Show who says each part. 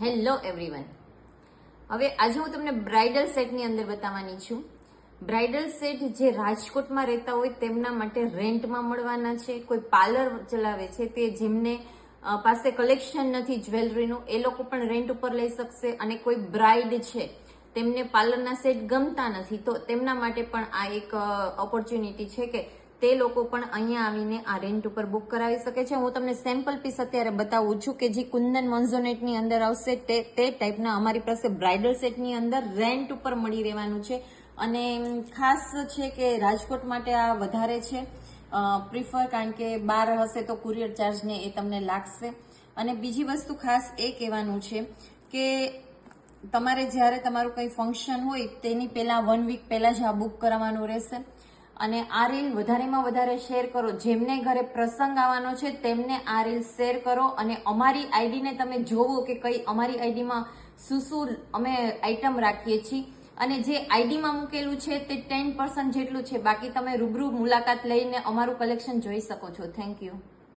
Speaker 1: Hello everyone. હવે આજે હું તમને બ્રાઇડલ સેટની અંદર બતાવવાની છું. બ્રાઇડલ સેટ જે રાજકોટમાં રહેતા હોય તેમના માટે રેન્ટમાં મળવાના છે. કોઈ પાર્લર ચલાવે છે તે જેમને પાસે કલેક્શન નથી જ્વેલરીનું, એ લોકો પણ રેન્ટ ઉપર લઈ શકશે. અને કોઈ બ્રાઇડ છે તેમને પાર્લરના સેટ ગમતા નથી તો તેમના માટે પણ આ એક ઓપોર્ચ્યુનિટી છે કે તે લોકો પણ અહીંયા આવીને આ રેન્ટ ઉપર બુક કરાવી શકે છે. હું તમને સેમ્પલ પીસ અત્યારે બતાવું છું કે જે કુંદન મોન્ઝોનેટની અંદર આવશે તે ટાઈપના અમારી પાસે બ્રાઇડલ સેટની અંદર રેન્ટ ઉપર મળી રહેવાનું છે. અને ખાસ છે કે રાજકોટ માટે આ વધારે છે પ્રિફર, કારણ કે બહાર હશે તો કુરિયર ચાર્જ ને એ તમને લાગશે. અને બીજી વસ્તુ ખાસ એ કહેવાનું છે કે તમારે જ્યારે તમારું કંઈ ફંક્શન હોય તેની પહેલા 1 વીક પહેલા જ આ બુક કરાવવાનું રહેશે. અને આ રીલ વધારેમાં વધારે શેર કરો. જેમને ઘરે પ્રસંગ આવવાનો છે તેમને આ રીલ શેર કરો. અને અમારી આઈડીને તમે જોવો કે કઈ અમારી આઈડીમાં શું અમે આઈટમ રાખીએ છીએ. અને જે આઈડીમાં મૂકેલું છે તે 10% જેટલું છે, બાકી તમે રૂબરૂ મુલાકાત લઈને અમારું કલેક્શન જોઈ શકો છો. Thank you.